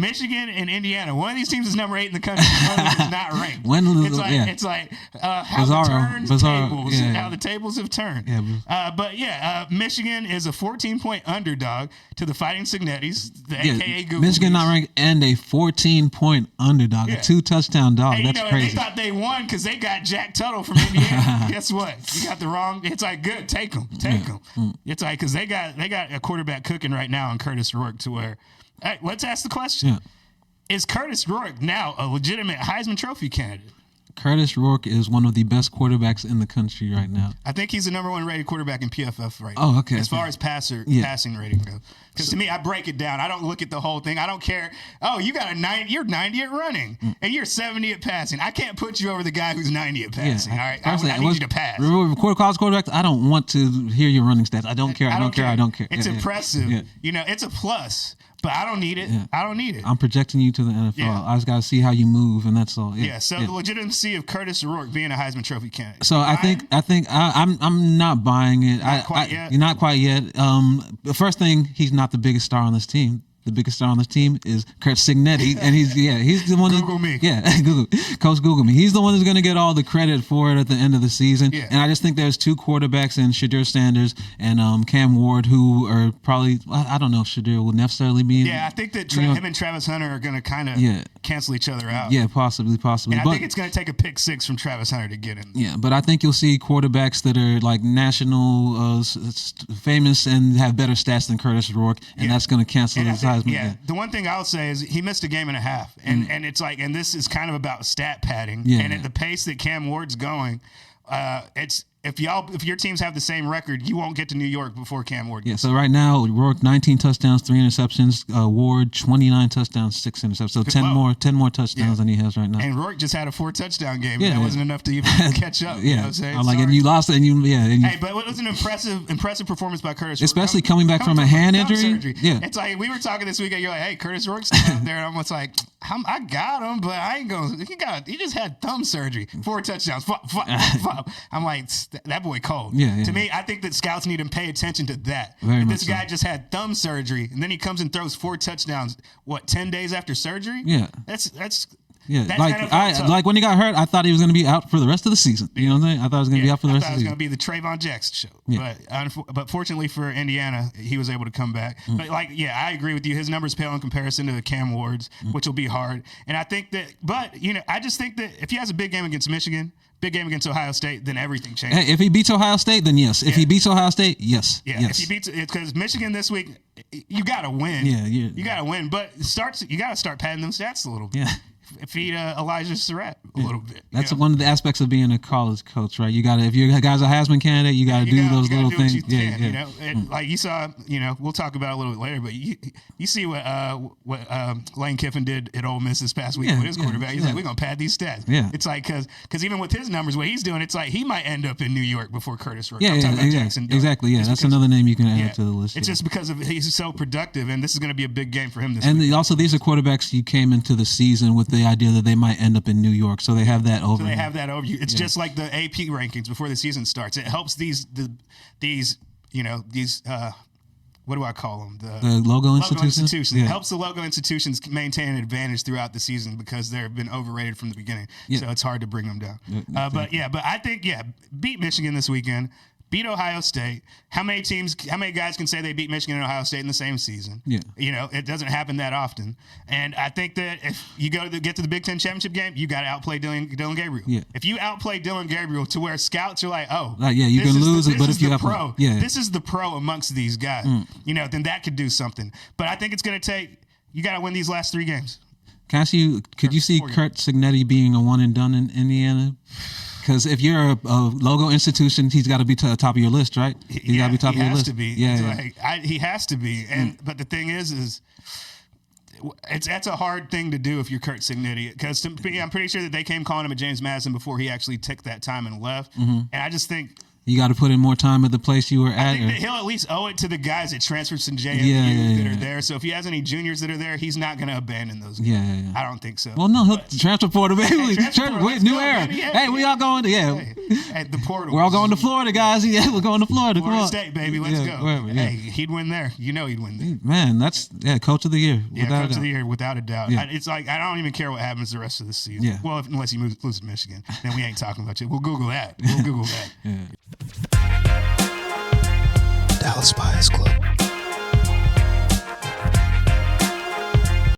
Michigan and Indiana. One of these teams is number 8 in the country. One of them is not ranked. It's like how the tables have turned. Yeah, Michigan is a 14-point underdog to the Fighting Signettis, the AKA Google. Michigan not ranked and a 14-point underdog, a 2-touchdown dog. Hey, That's crazy. They thought they won because they got Jack Tuttle from Indiana. Guess what? You got the wrong. It's like good. Take them. It's like because they got a quarterback cooking right now in Kurtis Rourke to where. Hey, let's ask the question: Is Kurtis Rourke now a legitimate Heisman Trophy candidate? Kurtis Rourke is one of the best quarterbacks in the country right now. I think he's the number 1 rated quarterback in PFF right now. Oh, okay. As far as passing rating goes. Because to me, I break it down. I don't look at the whole thing. I don't care. Oh, you're 90 at running, and you're 70 at passing. I can't put you over the guy who's 90 at passing. All right, I need you to pass. College quarterbacks, I don't want to hear your running stats. I don't care. I don't care. It's impressive. Yeah. It's a plus. But I don't need it. I don't need it. I'm projecting you to the NFL. Yeah. I just got to see how you move, and that's all. The legitimacy of Kurtis Rourke being a Heisman Trophy candidate. So I think I'm not buying it. Not quite yet. The first thing, he's not the biggest star on this team. The biggest star on this team is Kurtis Signetti, and he's the one. Google me. Yeah, Coach Google me. He's the one who's going to get all the credit for it at the end of the season. Yeah. And I just think there's 2 quarterbacks in Shadir Sanders and Cam Ward who are probably. I don't know if Shadir will necessarily be. I think that him and Travis Hunter are going to kind of cancel each other out. Yeah, possibly. And I think it's going to take a pick 6 from Travis Hunter to get him. Yeah, but I think you'll see quarterbacks that are like national famous and have better stats than Kurtis Rourke, and that's going to cancel his Heisman. Yeah, the one thing I'll say is he missed a game and a half, and it's like, and this is kind of about stat padding, and at the pace that Cam Ward's going, it's. If your teams have the same record, you won't get to New York before Cam Ward. Yeah, so right now, Rourke 19 touchdowns, 3 interceptions. Ward 29 touchdowns, 6 interceptions. So 10 more touchdowns than he has right now. And Rourke just had a 4-touchdown game. That wasn't enough to even catch up. You know what I'm saying? And you lost it, hey, but it was an impressive performance by Kurtis Rourke. Especially coming back from a hand injury. Surgery. Yeah, it's like we were talking this weekend. You're like, hey, Kurtis Rourke's out there, and I'm almost like, I got him, but I ain't going. He just had thumb surgery, 4 touchdowns. I'm like, that boy cold. Yeah. To me, I think that scouts need to pay attention to that. This guy just had thumb surgery, and then he comes and throws 4 touchdowns. 10 days after surgery? Yeah, that's. Yeah, like when he got hurt, I thought he was going to be out for the rest of the season. You know what I'm saying? I thought he was going to be out for the rest of the season. I thought it was going to be the Trayvon Jackson show. Yeah. But fortunately for Indiana, he was able to come back. But I agree with you. His numbers pale in comparison to Cam Ward's, which will be hard. And I think that, I just think that if he has a big game against Michigan, big game against Ohio State, then everything changes. Hey, if he beats Ohio State, then yes. If he beats Ohio State, yes. Yeah, yes. If he beats, because Michigan this week, you got to win. Yeah. You got to win. But you got to start padding them stats a little bit. Yeah. Feed Elijah Surratt a little bit. That's one of the aspects of being a college coach, right? You got to, if your guy's a Heisman candidate, you got to do those little things. You know, like you saw, we'll talk about it a little bit later, but you see what Lane Kiffin did at Ole Miss this past week with his quarterback. He's like, we're gonna pad these stats. Yeah, it's like because even with his numbers, what he's doing, it's like he might end up in New York before Kurtis Rourke. Exactly. Yeah, that's another name you can add to the list. It's just because he's so productive, and this is going to be a big game for him this week. And also, these are quarterbacks you came into the season with the idea that they might end up in New York, so they have that over. It's just like the AP rankings before the season starts. It helps these what do I call them? The logo institutions. Yeah. It helps the logo institutions maintain an advantage throughout the season because they've been overrated from the beginning. Yeah. So it's hard to bring them down. But I think beat Michigan this weekend. Beat Ohio State. How many guys can say they beat Michigan and Ohio State in the same season? Yeah. It doesn't happen that often. And I think that if you get to the Big Ten championship game, you got to outplay Dillon Gabriel. Yeah. If you outplay Dillon Gabriel to where scouts are like, you can lose it, but if you outplay, this is the pro amongst these guys. Then that could do something. But I think it's going to take. You got to win these last 3 games. Can I ask you? Could you see Kurt Signetti being a one and done in Indiana? Because if you're a logo institution, he's got to be to the top of your list, right? He's got to be top of your list. He has to be. And but the thing is that's a hard thing to do if you're Kurt Signetti. Because I'm pretty sure that they came calling him a James Madison before he actually took that time and left. Mm-hmm. And I just think You got to put in more time at the place you were at. I think that he'll at least owe it to the guys that transferred from JMU that are there. So if he has any juniors that are there, he's not going to abandon those guys. Yeah. I don't think so. Well, no, he'll transfer portal, baby. New era. Baby. Hey, we all going to, Hey, the portal. We're all going to Florida, guys. Yeah, we're going to Florida. Florida State, baby. Let's go. Wherever, Hey, he'd win there. You know he'd win there. Man, that's, coach of the year. Coach of the year, without a doubt. Yeah. It's like, I don't even care what happens the rest of the season. Yeah. Well, unless he loses to Michigan. Then we ain't talking about it. We'll Google that. Yeah. Dallas Bias Club.